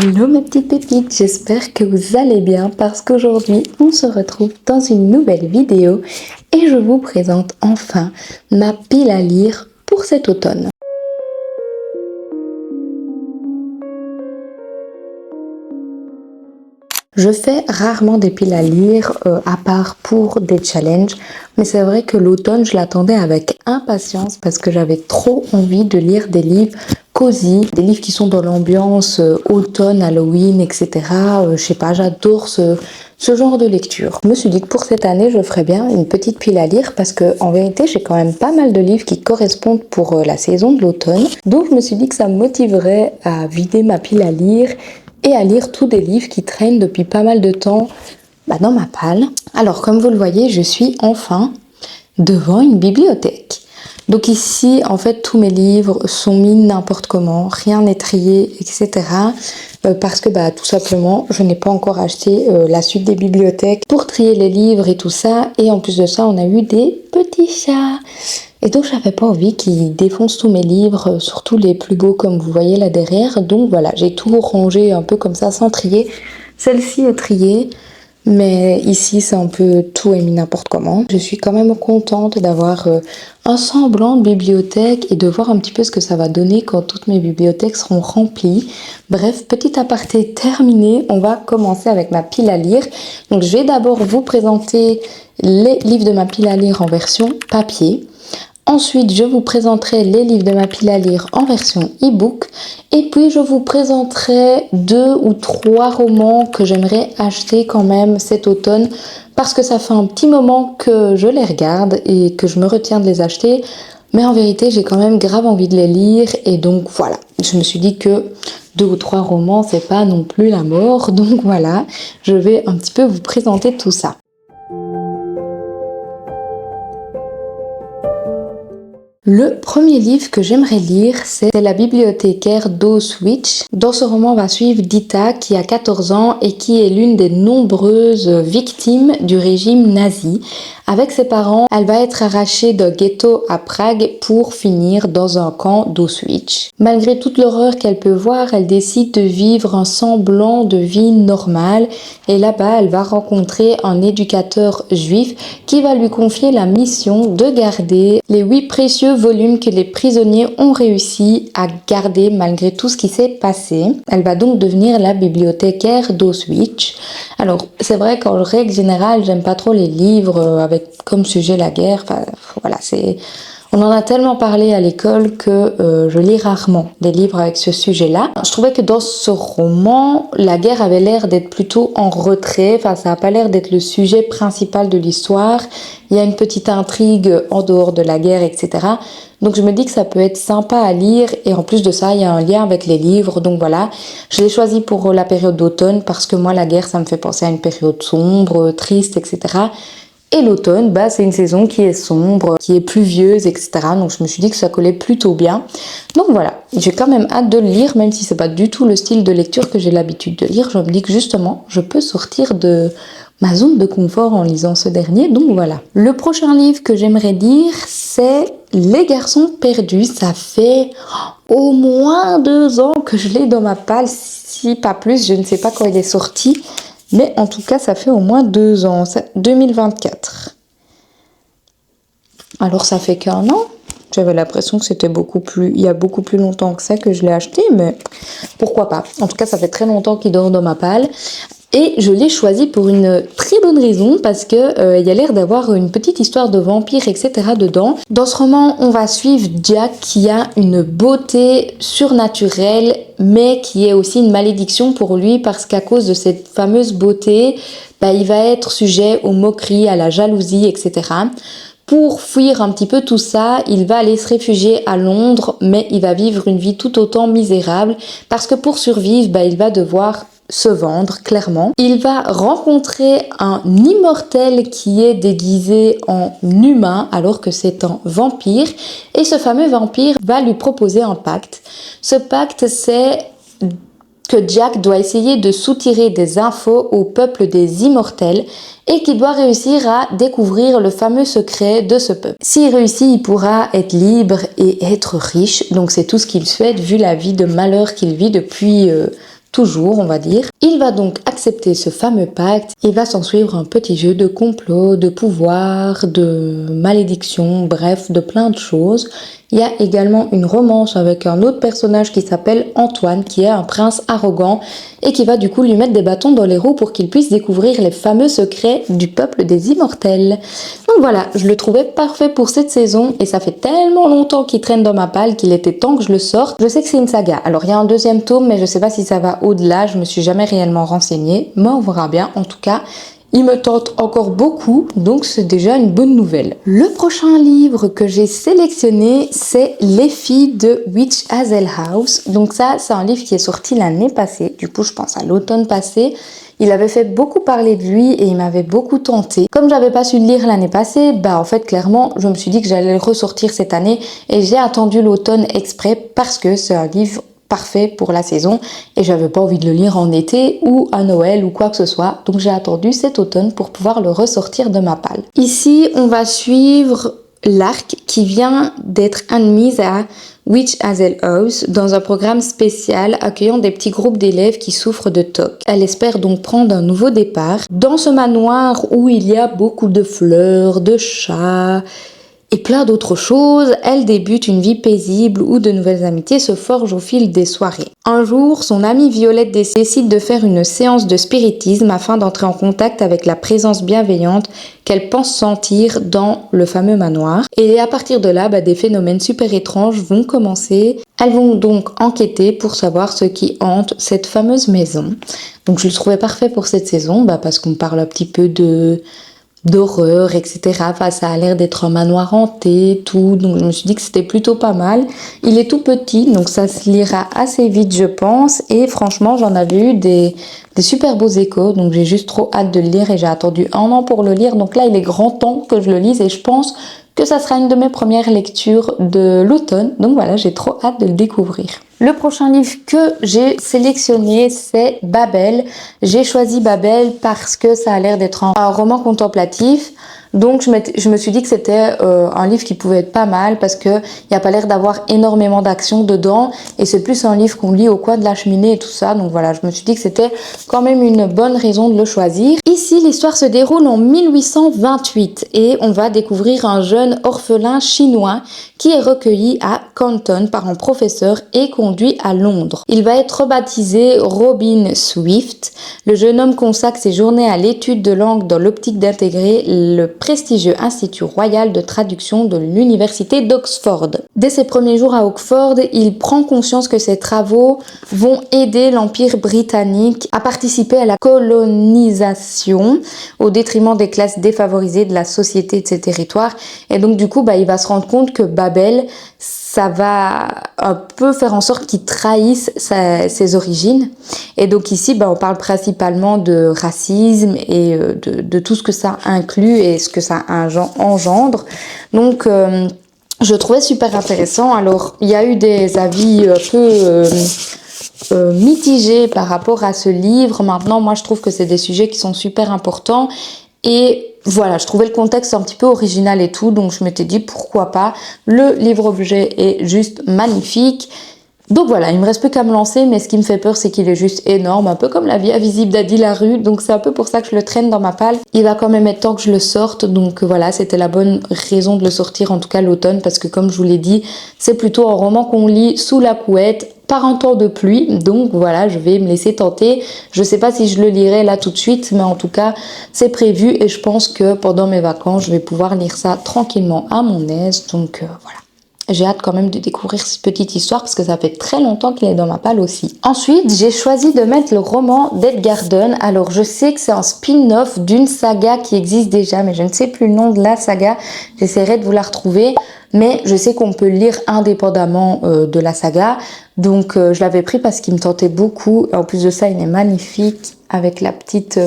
Hello mes petites pépites, j'espère que vous allez bien parce qu'aujourd'hui on se retrouve dans une nouvelle vidéo et je vous présente enfin ma pile à lire pour cet automne. Je fais rarement des piles à lire, à part pour des challenges, mais c'est vrai que l'automne, je l'attendais avec impatience parce que j'avais trop envie de lire des livres cosy, des livres qui sont dans l'ambiance automne, Halloween, etc. Je sais pas, j'adore ce genre de lecture. Je me suis dit que pour cette année, je ferais bien une petite pile à lire parce que en vérité, j'ai quand même pas mal de livres qui correspondent pour la saison de l'automne. Donc je me suis dit que ça me motiverait à vider ma pile à lire et à lire tous des livres qui traînent depuis pas mal de temps dans ma palle. Alors comme vous le voyez, je suis enfin devant une bibliothèque. Donc ici, en fait, tous mes livres sont mis n'importe comment, rien n'est trié, etc. Parce que tout simplement, je n'ai pas encore acheté la suite des bibliothèques pour trier les livres et tout ça. Et en plus de ça, on a eu des petits chats. Et donc, j'avais pas envie qu'ils défoncent tous mes livres, surtout les plus beaux comme vous voyez là derrière. Donc voilà, j'ai tout rangé un peu comme ça, sans trier. Celle-ci est triée. Mais ici, c'est un peu tout est mis n'importe comment. Je suis quand même contente d'avoir un semblant de bibliothèque et de voir un petit peu ce que ça va donner quand toutes mes bibliothèques seront remplies. Bref, petit aparté terminé, on va commencer avec ma pile à lire. Donc, je vais d'abord vous présenter les livres de ma pile à lire en version papier. Ensuite, je vous présenterai les livres de ma pile à lire en version e-book. Et puis, je vous présenterai 2 ou 3 romans que j'aimerais acheter quand même cet automne. Parce que ça fait un petit moment que je les regarde et que je me retiens de les acheter. Mais en vérité, j'ai quand même grave envie de les lire. Et donc, voilà. Je me suis dit que 2 ou 3 romans, c'est pas non plus la mort. Donc, voilà. Je vais un petit peu vous présenter tout ça. Le premier livre que j'aimerais lire, c'est La bibliothécaire d'Auschwitz. Dans ce roman, on va suivre Dita qui a 14 ans et qui est l'une des nombreuses victimes du régime nazi. Avec ses parents, elle va être arrachée d'un ghetto à Prague pour finir dans un camp d'Auschwitz. Malgré toute l'horreur qu'elle peut voir, elle décide de vivre un semblant de vie normale et là-bas, elle va rencontrer un éducateur juif qui va lui confier la mission de garder les 8 précieux volumes que les prisonniers ont réussi à garder malgré tout ce qui s'est passé. Elle va donc devenir la bibliothécaire d'Auschwitz. Alors, c'est vrai qu'en règle générale, j'aime pas trop les livres avec comme sujet la guerre. Enfin, voilà, on en a tellement parlé à l'école que je lis rarement des livres avec ce sujet-là. Je trouvais que dans ce roman, la guerre avait l'air d'être plutôt en retrait. Enfin, ça n'a pas l'air d'être le sujet principal de l'histoire. Il y a une petite intrigue en dehors de la guerre, etc. Donc je me dis que ça peut être sympa à lire. Et en plus de ça, il y a un lien avec les livres. Donc voilà, je l'ai choisi pour la période d'automne parce que moi, la guerre, ça me fait penser à une période sombre, triste, etc. Et l'automne, c'est une saison qui est sombre, qui est pluvieuse, etc. Donc je me suis dit que ça collait plutôt bien. Donc voilà, j'ai quand même hâte de le lire, même si c'est pas du tout le style de lecture que j'ai l'habitude de lire. Je me dis que justement, je peux sortir de ma zone de confort en lisant ce dernier. Donc voilà. Le prochain livre que j'aimerais lire, c'est Les garçons perdus. Ça fait au moins 2 ans que je l'ai dans ma palle, si pas plus. Je ne sais pas quand il est sorti. Mais en tout cas, ça fait au moins 2 ans, c'est 2024. Alors ça fait qu'1 an. J'avais l'impression que c'était il y a beaucoup plus longtemps que ça que je l'ai acheté, mais pourquoi pas. En tout cas, ça fait très longtemps qu'il dort dans ma palle. Et je l'ai choisi pour une très bonne raison, parce que il y a l'air d'avoir une petite histoire de vampire, etc. dedans. Dans ce roman, on va suivre Jack qui a une beauté surnaturelle, mais qui est aussi une malédiction pour lui, parce qu'à cause de cette fameuse beauté, il va être sujet aux moqueries, à la jalousie, etc. Pour fuir un petit peu tout ça, il va aller se réfugier à Londres, mais il va vivre une vie tout autant misérable, parce que pour survivre, il va devoir se vendre, clairement. Il va rencontrer un immortel qui est déguisé en humain alors que c'est un vampire, et ce fameux vampire va lui proposer un pacte. Ce pacte, c'est que Jack doit essayer de soutirer des infos au peuple des immortels et qu'il doit réussir à découvrir le fameux secret de ce peuple. S'il réussit, il pourra être libre et être riche, donc c'est tout ce qu'il souhaite vu la vie de malheur qu'il vit depuis toujours on va dire. Il va donc accepter ce fameux pacte. Il va s'en suivre un petit jeu de complot, de pouvoir, de malédiction, bref, de plein de choses. Il y a également une romance avec un autre personnage qui s'appelle Antoine, qui est un prince arrogant et qui va du coup lui mettre des bâtons dans les roues pour qu'il puisse découvrir les fameux secrets du peuple des immortels. Donc voilà, je le trouvais parfait pour cette saison et ça fait tellement longtemps qu'il traîne dans ma palle qu'il était temps que je le sorte. Je sais que c'est une saga, alors il y a un deuxième tome mais je sais pas si ça va au-delà, je me suis jamais réellement renseignée, mais on verra bien. En tout cas, il me tente encore beaucoup, donc c'est déjà une bonne nouvelle. Le prochain livre que j'ai sélectionné, c'est Les filles de Witch Hazel House. Donc ça, c'est un livre qui est sorti l'année passée, du coup je pense à l'automne passé. Il avait fait beaucoup parler de lui et il m'avait beaucoup tenté. Comme j'avais pas su le lire l'année passée, en fait clairement je me suis dit que j'allais le ressortir cette année et j'ai attendu l'automne exprès parce que c'est un livre parfait pour la saison et j'avais pas envie de le lire en été ou à Noël ou quoi que ce soit, donc j'ai attendu cet automne pour pouvoir le ressortir de ma palle. Ici on va suivre l'arc qui vient d'être admise à Witch Hazel House dans un programme spécial accueillant des petits groupes d'élèves qui souffrent de TOC. Elle espère donc prendre un nouveau départ dans ce manoir où il y a beaucoup de fleurs, de chats et plein d'autres choses. Elle débute une vie paisible où de nouvelles amitiés se forgent au fil des soirées. Un jour, son amie Violette décide de faire une séance de spiritisme afin d'entrer en contact avec la présence bienveillante qu'elle pense sentir dans le fameux manoir. Et à partir de là, des phénomènes super étranges vont commencer. Elles vont donc enquêter pour savoir ce qui hante cette fameuse maison. Donc je le trouvais parfait pour cette saison parce qu'on parle un petit peu d'horreur, etc. Enfin, ça a l'air d'être un manoir hanté, tout. Donc, je me suis dit que c'était plutôt pas mal. Il est tout petit, donc ça se lira assez vite, je pense. Et franchement, j'en avais eu des super beaux échos. Donc, j'ai juste trop hâte de le lire et j'ai attendu 1 an pour le lire. Donc là, il est grand temps que je le lise et je pense que ça sera une de mes premières lectures de l'automne. Donc voilà, j'ai trop hâte de le découvrir. Le prochain livre que j'ai sélectionné, c'est Babel. J'ai choisi Babel parce que ça a l'air d'être un roman contemplatif. Donc je me suis dit que c'était un livre qui pouvait être pas mal parce que il n'y a pas l'air d'avoir énormément d'action dedans et c'est plus un livre qu'on lit au coin de la cheminée et tout ça. Donc voilà, je me suis dit que c'était quand même une bonne raison de le choisir. Ici, l'histoire se déroule en 1828 et on va découvrir un jeune orphelin chinois qui est recueilli à Canton par un professeur et conduit à Londres. Il va être rebaptisé Robin Swift. Le jeune homme consacre ses journées à l'étude de langue dans l'optique d'intégrer le prestigieux Institut royal de traduction de l'université d'Oxford. Dès ses premiers jours à Oxford, il prend conscience que ses travaux vont aider l'Empire britannique à participer à la colonisation au détriment des classes défavorisées de la société de ses territoires. Et donc du coup, il va se rendre compte que Babel, ça va un peu faire en sorte qu'il trahisse ses origines. Et donc ici, on parle principalement de racisme et de tout ce que ça inclut et ce que ça engendre. Donc, je trouvais super intéressant. Alors, il y a eu des avis un peu mitigés par rapport à ce livre. Maintenant, moi, je trouve que c'est des sujets qui sont super importants. Et voilà, je trouvais le contexte un petit peu original et tout, donc je m'étais dit pourquoi pas. Le livre-objet est juste magnifique. Donc voilà, il me reste plus qu'à me lancer, mais ce qui me fait peur, c'est qu'il est juste énorme, un peu comme La vie invisible d'Adi Larue, donc c'est un peu pour ça que je le traîne dans ma palle. Il va quand même être temps que je le sorte, donc voilà, c'était la bonne raison de le sortir, en tout cas l'automne, parce que comme je vous l'ai dit, c'est plutôt un roman qu'on lit sous la couette, par un temps de pluie, donc voilà, je vais me laisser tenter. Je sais pas si je le lirai là tout de suite, mais en tout cas, c'est prévu et je pense que pendant mes vacances, je vais pouvoir lire ça tranquillement à mon aise, donc voilà. J'ai hâte quand même de découvrir cette petite histoire parce que ça fait très longtemps qu'il est dans ma palle aussi. Ensuite, j'ai choisi de mettre le roman d'Edgar Donne. Alors, je sais que c'est un spin-off d'une saga qui existe déjà, mais je ne sais plus le nom de la saga. J'essaierai de vous la retrouver. Mais je sais qu'on peut le lire indépendamment de la saga. Donc, je l'avais pris parce qu'il me tentait beaucoup. En plus de ça, il est magnifique avec la petite...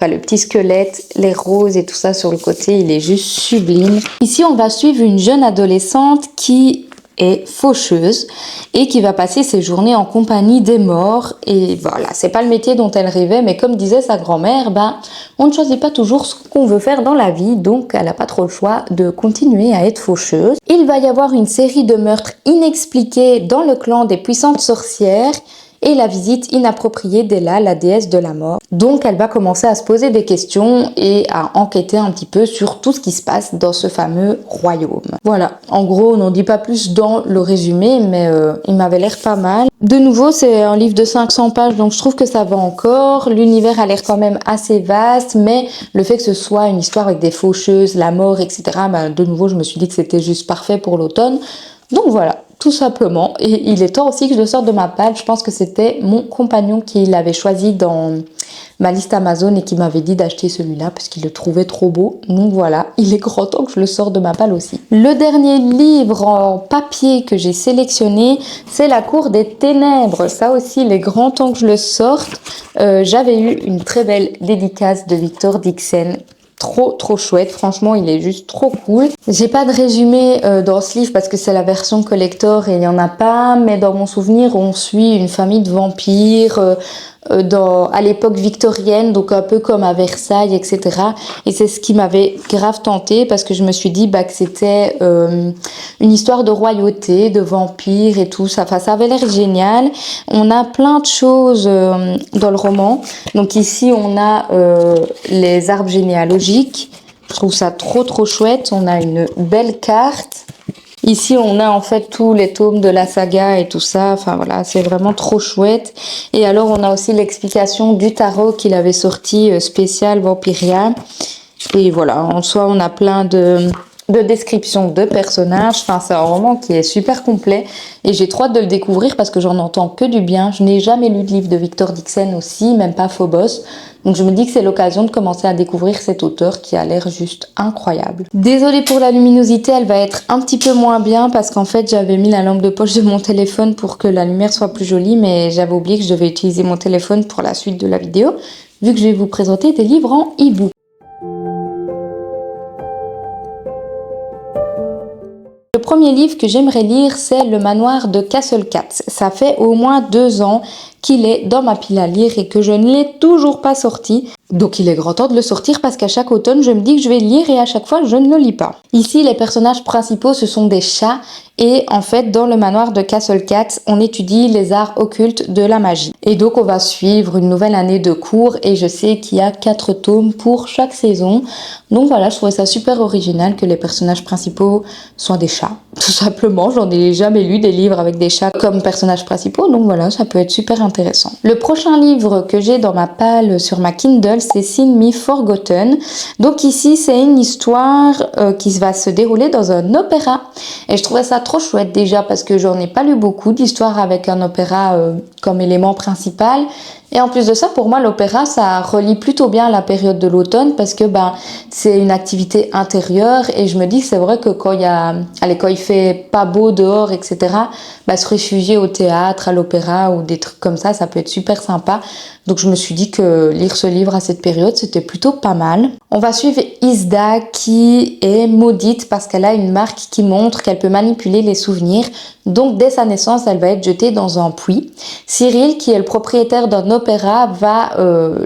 le petit squelette, les roses et tout ça sur le côté, il est juste sublime. Ici, on va suivre une jeune adolescente qui est faucheuse et qui va passer ses journées en compagnie des morts. Et voilà, c'est pas le métier dont elle rêvait, mais comme disait sa grand-mère, on ne choisit pas toujours ce qu'on veut faire dans la vie, donc elle n'a pas trop le choix de continuer à être faucheuse. Il va y avoir une série de meurtres inexpliqués dans le clan des puissantes sorcières. et la visite inappropriée d'Ella, la déesse de la mort. Donc elle va commencer à se poser des questions et à enquêter un petit peu sur tout ce qui se passe dans ce fameux royaume. Voilà, en gros on n'en dit pas plus dans le résumé, mais il m'avait l'air pas mal. De nouveau c'est un livre de 500 pages, donc je trouve que ça va encore. L'univers a l'air quand même assez vaste, mais le fait que ce soit une histoire avec des faucheuses, la mort, etc., de nouveau je me suis dit que c'était juste parfait pour l'automne. Donc voilà, tout simplement. Et il est temps aussi que je le sorte de ma palle. Je pense que c'était mon compagnon qui l'avait choisi dans ma liste Amazon et qui m'avait dit d'acheter celui-là parce qu'il le trouvait trop beau. Donc voilà, il est grand temps que je le sorte de ma palle aussi. Le dernier livre en papier que j'ai sélectionné, c'est La Cour des Ténèbres. Ça aussi, il est grand temps que je le sorte. J'avais eu une très belle dédicace de Victor Dixon. Trop chouette, franchement il est juste trop cool. J'ai pas de résumé dans ce livre parce que c'est la version collector et il y en a pas, mais dans mon souvenir on suit une famille de vampires à l'époque victorienne, donc un peu comme à Versailles, etc. Et c'est ce qui m'avait grave tenté parce que je me suis dit que c'était une histoire de royauté, de vampires et tout ça. Enfin, ça avait l'air génial. On a plein de choses dans le roman. Donc ici, on a les arbres généalogiques. Je trouve ça trop chouette. On a une belle carte. Ici, on a en fait tous les tomes de la saga et tout ça. Enfin voilà, c'est vraiment trop chouette. Et alors, on a aussi l'explication du tarot qu'il avait sorti spécial Vampiria. Et voilà, en soi, on a plein de descriptions de personnages. Enfin, c'est un roman qui est super complet. Et j'ai trop hâte de le découvrir parce que j'en entends que du bien. Je n'ai jamais lu de livre de Victor Dixon aussi, même pas Phobos. Donc je me dis que c'est l'occasion de commencer à découvrir cet auteur qui a l'air juste incroyable. Désolée pour la luminosité, elle va être un petit peu moins bien parce qu'en fait j'avais mis la lampe de poche de mon téléphone pour que la lumière soit plus jolie, mais j'avais oublié que je devais utiliser mon téléphone pour la suite de la vidéo, vu que je vais vous présenter des livres en e-book. Le premier livre que j'aimerais lire, c'est Le Manoir de Castle Cat. Ça fait au moins 2 ans qu'il est dans ma pile à lire et que je ne l'ai toujours pas sorti. Donc il est grand temps de le sortir parce qu'à chaque automne, je me dis que je vais le lire et à chaque fois, je ne le lis pas. Ici, les personnages principaux, ce sont des chats et en fait, dans le manoir de Castle Cat, on étudie les arts occultes de la magie. Et donc, on va suivre une nouvelle année de cours et je sais qu'il y a 4 tomes pour chaque saison. Donc voilà, je trouvais ça super original que les personnages principaux soient des chats. Tout simplement, j'en ai jamais lu des livres avec des chats comme personnages principaux, donc voilà, ça peut être super intéressant. Le prochain livre que j'ai dans ma palle sur ma Kindle, c'est Sin Me Forgotten. Donc ici, c'est une histoire qui va se dérouler dans un opéra. Et je trouvais ça trop chouette déjà parce que j'en ai pas lu beaucoup d'histoires avec un opéra comme élément principal. Et en plus de ça, pour moi, l'opéra, ça relie plutôt bien à la période de l'automne parce que c'est une activité intérieure et je me dis que c'est vrai que quand il fait pas beau dehors, etc., se réfugier au théâtre, à l'opéra ou des trucs comme ça peut être super sympa. Donc je me suis dit que lire ce livre à cette période, c'était plutôt pas mal. On va suivre Isda qui est maudite parce qu'elle a une marque qui montre qu'elle peut manipuler les souvenirs. Donc dès sa naissance, elle va être jetée dans un puits. Cyril, qui est le propriétaire d'un opéra, va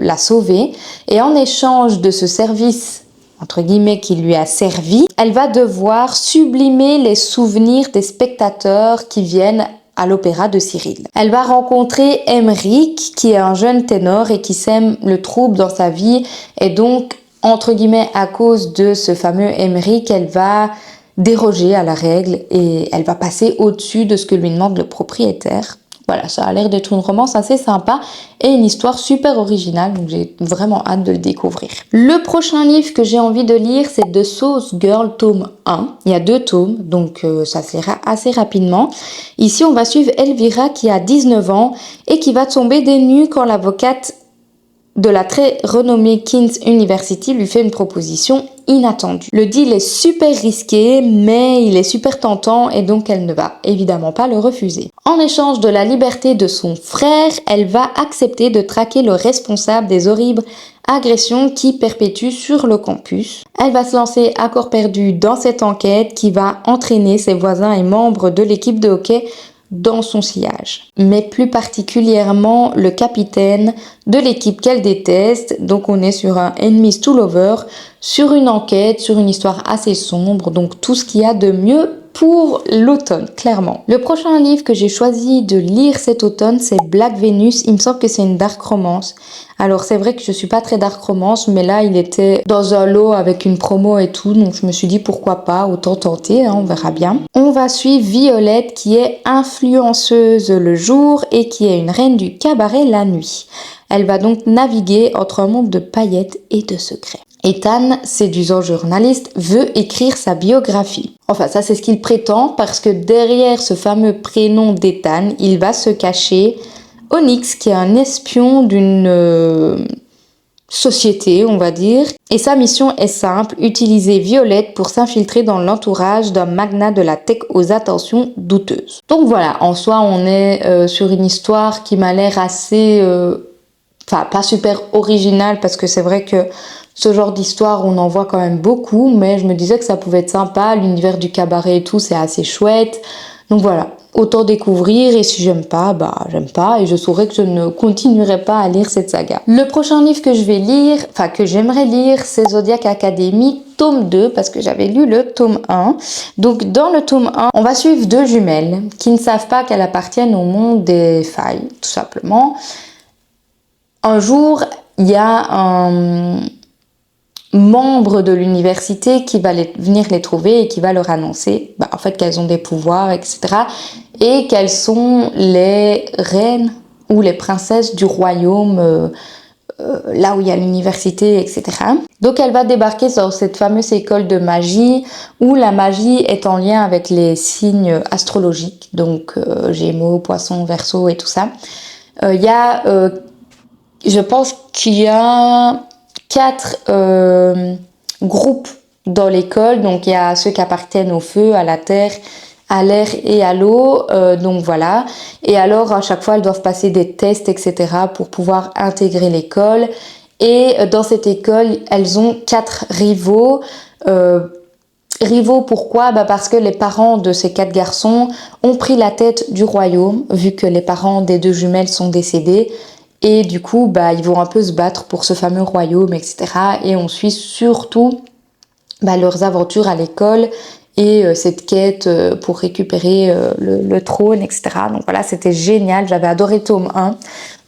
la sauver. Et en échange de ce service, entre guillemets, qui lui a servi, elle va devoir sublimer les souvenirs des spectateurs qui viennent à l'opéra de Cyril. Elle va rencontrer Emmerich, qui est un jeune ténor et qui sème le trouble dans sa vie. Et donc, entre guillemets, à cause de ce fameux Emmerich, elle va déroger à la règle et elle va passer au-dessus de ce que lui demande le propriétaire. Voilà, ça a l'air d'être une romance assez sympa et une histoire super originale, donc j'ai vraiment hâte de le découvrir. Le prochain livre que j'ai envie de lire, c'est The Sauce Girl, tome 1. Il y a 2 tomes, donc ça se lira assez rapidement. Ici, on va suivre Elvira qui a 19 ans et qui va tomber des nues quand l'avocate de la très renommée King's University lui fait une proposition inattendue. Le deal est super risqué, mais il est super tentant et donc elle ne va évidemment pas le refuser. En échange de la liberté de son frère, elle va accepter de traquer le responsable des horribles agressions qui perpétuent sur le campus. Elle va se lancer à corps perdu dans cette enquête qui va entraîner ses voisins et membres de l'équipe de hockey dans son sillage, mais plus particulièrement le capitaine de l'équipe qu'elle déteste. Donc on est sur un enemies to lover, sur une enquête, sur une histoire assez sombre, donc tout ce qu'il y a de mieux pour l'automne, clairement. Le prochain livre que j'ai choisi de lire cet automne, c'est Black Venus. Il me semble que c'est une dark romance. Alors c'est vrai que je suis pas très dark romance, mais là il était dans un lot avec une promo et tout, donc je me suis dit pourquoi pas, autant tenter, hein, on verra bien. On va suivre Violette qui est influenceuse le jour et qui est une reine du cabaret la nuit. Elle va donc naviguer entre un monde de paillettes et de secrets. Ethan, séduisant journaliste, veut écrire sa biographie. Enfin, ça c'est ce qu'il prétend parce que derrière ce fameux prénom d'Ethan, il va se cacher Onyx, qui est un espion d'une société, on va dire. Et sa mission est simple, utiliser Violette pour s'infiltrer dans l'entourage d'un magnat de la tech aux intentions douteuses. Donc voilà, en soi, on est sur une histoire qui m'a l'air assez... Enfin, pas super originale parce que c'est vrai que ce genre d'histoire, on en voit quand même beaucoup, mais je me disais que ça pouvait être sympa, l'univers du cabaret et tout, c'est assez chouette. Donc voilà, autant découvrir et si j'aime pas, bah j'aime pas et je saurais que je ne continuerai pas à lire cette saga. Le prochain livre que je vais lire, enfin que j'aimerais lire, c'est Zodiac Academy, tome 2, parce que j'avais lu le tome 1. Donc dans le tome 1, on va suivre deux jumelles qui ne savent pas qu'elles appartiennent au monde des failles, tout simplement. Un jour, il y a un membre de l'université qui va venir les trouver et qui va leur annoncer en fait qu'elles ont des pouvoirs, etc. et qu'elles sont les reines ou les princesses du royaume là où il y a l'université, etc. Donc elle va débarquer dans cette fameuse école de magie où la magie est en lien avec les signes astrologiques, donc Gémeaux, Poissons, Verseau et tout ça. Il y a, je pense qu'il y a 4 groupes dans l'école, donc il y a ceux qui appartiennent au feu, à la terre, à l'air et à l'eau, donc voilà. Et alors à chaque fois elles doivent passer des tests, etc. pour pouvoir intégrer l'école. Et dans cette école elles ont 4 rivaux. Rivaux pourquoi ? Parce que les parents de ces 4 garçons ont pris la tête du royaume, vu que les parents des 2 jumelles sont décédés. Et du coup, ils vont un peu se battre pour ce fameux royaume, etc. Et on suit surtout leurs aventures à l'école et cette quête pour récupérer le trône, etc. Donc voilà, c'était génial. J'avais adoré le tome 1.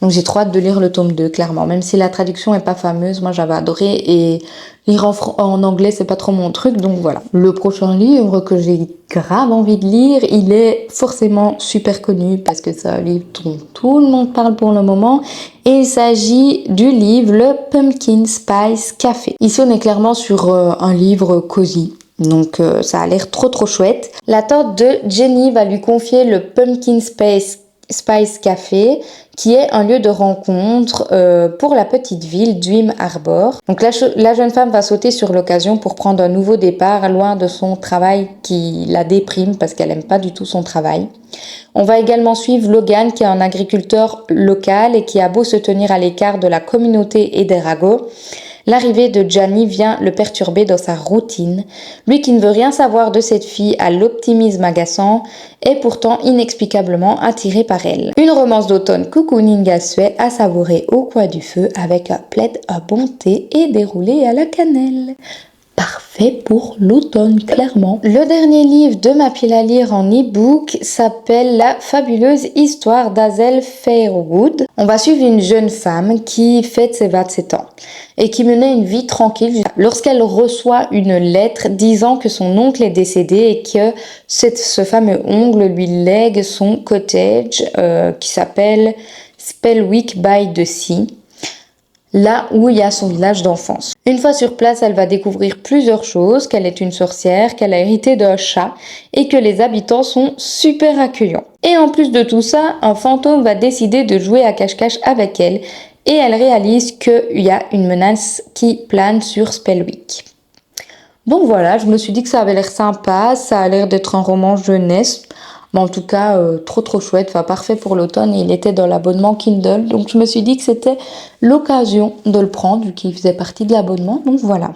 Donc j'ai trop hâte de lire le tome 2, clairement. Même si la traduction est pas fameuse, moi j'avais adoré. Et lire en anglais, c'est pas trop mon truc. Donc voilà. Le prochain livre que j'ai grave envie de lire, il est forcément super connu parce que c'est un livre dont tout le monde parle pour le moment. Et il s'agit du livre Le Pumpkin Spice Café. Ici, on est clairement sur un livre cosy. Donc ça a l'air trop chouette. La tante de Jenny va lui confier le Pumpkin Spice Café, qui est un lieu de rencontre pour la petite ville d'Uim Harbor. Donc la jeune femme va sauter sur l'occasion pour prendre un nouveau départ loin de son travail qui la déprime parce qu'elle n'aime pas du tout son travail. On va également suivre Logan qui est un agriculteur local et qui a beau se tenir à l'écart de la communauté et des ragots. L'arrivée de Gianni vient le perturber dans sa routine. Lui qui ne veut rien savoir de cette fille à l'optimisme agaçant est pourtant inexplicablement attiré par elle. Une romance d'automne cocooning suet à savourer au coin du feu avec un plaid à bon thé et déroulé à la cannelle. Parfait pour l'automne, clairement. Le dernier livre de ma pile à lire en e-book s'appelle La fabuleuse histoire d'Hazel Fairwood. On va suivre une jeune femme qui fête ses 27 ans et qui menait une vie tranquille lorsqu'elle reçoit une lettre disant que son oncle est décédé et que ce fameux oncle lui lègue son cottage qui s'appelle Spellwick by the Sea, là où il y a son village d'enfance. Une fois sur place, elle va découvrir plusieurs choses, qu'elle est une sorcière, qu'elle a hérité d'un chat et que les habitants sont super accueillants. Et en plus de tout ça, un fantôme va décider de jouer à cache-cache avec elle et elle réalise qu'il y a une menace qui plane sur Spellwick. Donc voilà, je me suis dit que ça avait l'air sympa, ça a l'air d'être un roman jeunesse. Mais en tout cas, trop chouette, enfin parfait pour l'automne. Il était dans l'abonnement Kindle, donc je me suis dit que c'était l'occasion de le prendre, vu qu'il faisait partie de l'abonnement, donc voilà.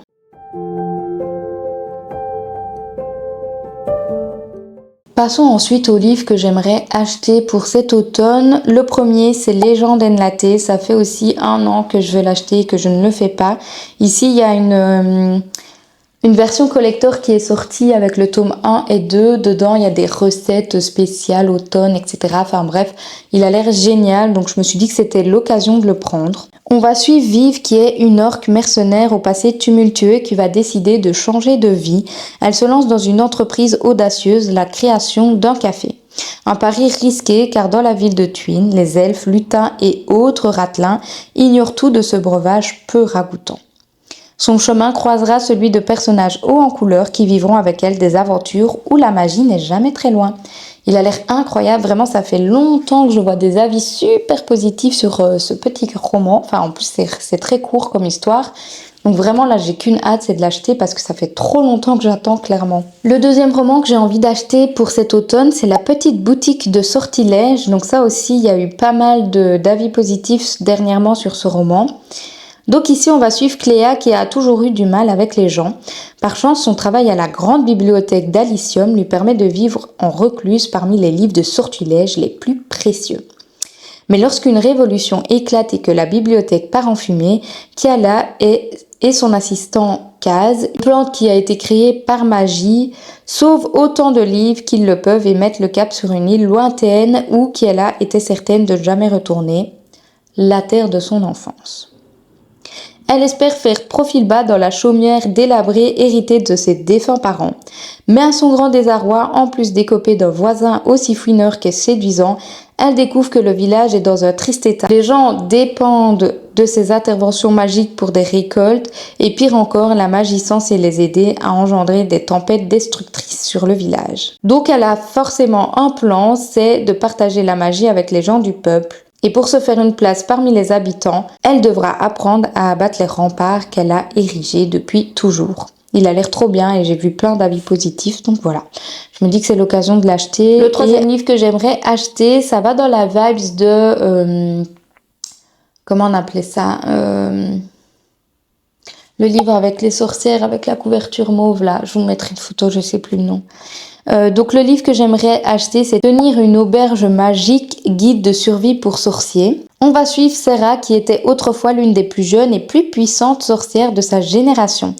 Passons ensuite aux livres que j'aimerais acheter pour cet automne. Le premier, c'est Légende Enlatée. Ça fait aussi 1 an que je veux l'acheter et que je ne le fais pas. Ici, il y a une une version collector qui est sortie avec le tome 1 et 2. Dedans, il y a des recettes spéciales, automne, etc. Enfin bref, il a l'air génial, donc je me suis dit que c'était l'occasion de le prendre. On va suivre Viv qui est une orque mercenaire au passé tumultueux qui va décider de changer de vie. Elle se lance dans une entreprise audacieuse, la création d'un café. Un pari risqué car dans la ville de Twin, les elfes, lutins et autres ratelins ignorent tout de ce breuvage peu ragoûtant. Son chemin croisera celui de personnages hauts en couleur qui vivront avec elle des aventures où la magie n'est jamais très loin. Il a l'air incroyable, vraiment ça fait longtemps que je vois des avis super positifs sur ce petit roman. Enfin en plus c'est très court comme histoire. Donc vraiment là j'ai qu'une hâte, c'est de l'acheter parce que ça fait trop longtemps que j'attends clairement. Le deuxième roman que j'ai envie d'acheter pour cet automne, c'est La Petite Boutique de Sortilège. Donc ça aussi il y a eu pas mal d'avis positifs dernièrement sur ce roman. Donc ici, on va suivre Cléa qui a toujours eu du mal avec les gens. Par chance, son travail à la grande bibliothèque d'Alysium lui permet de vivre en recluse parmi les livres de sortilèges les plus précieux. Mais lorsqu'une révolution éclate et que la bibliothèque part en fumée, Kiala et son assistant Kaz, une plante qui a été créée par magie, sauvent autant de livres qu'ils le peuvent et mettent le cap sur une île lointaine où Kiala était certaine de ne jamais retourner, la terre de son enfance. Elle espère faire profil bas dans la chaumière délabrée héritée de ses défunts parents. Mais à son grand désarroi, en plus d'écoper d'un voisin aussi fouineur que séduisant, elle découvre que le village est dans un triste état. Les gens dépendent de ses interventions magiques pour des récoltes et pire encore, la magie censée les aider à engendrer des tempêtes destructrices sur le village. Donc elle a forcément un plan, c'est de partager la magie avec les gens du peuple. Et pour se faire une place parmi les habitants, elle devra apprendre à abattre les remparts qu'elle a érigés depuis toujours. Il a l'air trop bien et j'ai vu plein d'avis positifs, donc voilà. Je me dis que c'est l'occasion de l'acheter. Le troisième livre que j'aimerais acheter, ça va dans la vibes de... comment on appelait ça le livre avec les sorcières, avec la couverture mauve là. Je vous mettrai une photo, je sais plus le nom. Donc le livre que j'aimerais acheter, c'est Tenir une auberge magique, guide de survie pour sorciers. On va suivre Sarah qui était autrefois l'une des plus jeunes et plus puissantes sorcières de sa génération,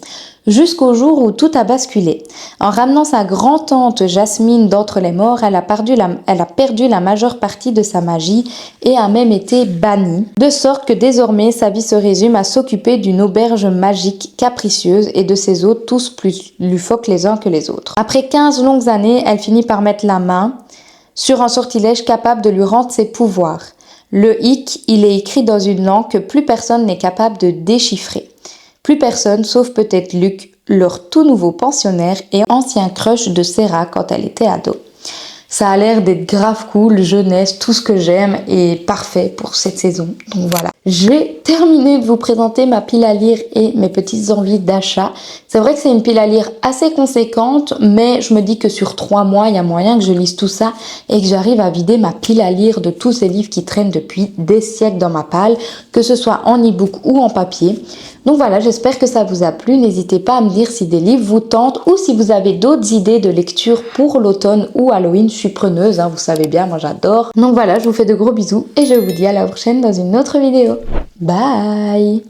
jusqu'au jour où tout a basculé. En ramenant sa grand-tante Jasmine d'entre les morts, elle a perdu la majeure partie de sa magie et a même été bannie, de sorte que désormais sa vie se résume à s'occuper d'une auberge magique capricieuse et de ses hôtes tous plus loufoques les uns que les autres. Après 15 longues années, elle finit par mettre la main sur un sortilège capable de lui rendre ses pouvoirs. Le hic, il est écrit dans une langue que plus personne n'est capable de déchiffrer. Plus personne, sauf peut-être Luc, leur tout nouveau pensionnaire et ancien crush de Sarah quand elle était ado. Ça a l'air d'être grave cool, jeunesse, tout ce que j'aime et parfait pour cette saison. Donc voilà. J'ai terminé de vous présenter ma pile à lire et mes petites envies d'achat. C'est vrai que c'est une pile à lire assez conséquente, mais je me dis que sur 3 mois, il y a moyen que je lise tout ça et que j'arrive à vider ma pile à lire de tous ces livres qui traînent depuis des siècles dans ma palle, que ce soit en e-book ou en papier. Donc voilà, j'espère que ça vous a plu. N'hésitez pas à me dire si des livres vous tentent ou si vous avez d'autres idées de lecture pour l'automne ou Halloween. Je suis preneuse, hein, vous savez bien, moi j'adore. Donc voilà, je vous fais de gros bisous et je vous dis à la prochaine dans une autre vidéo. Bye!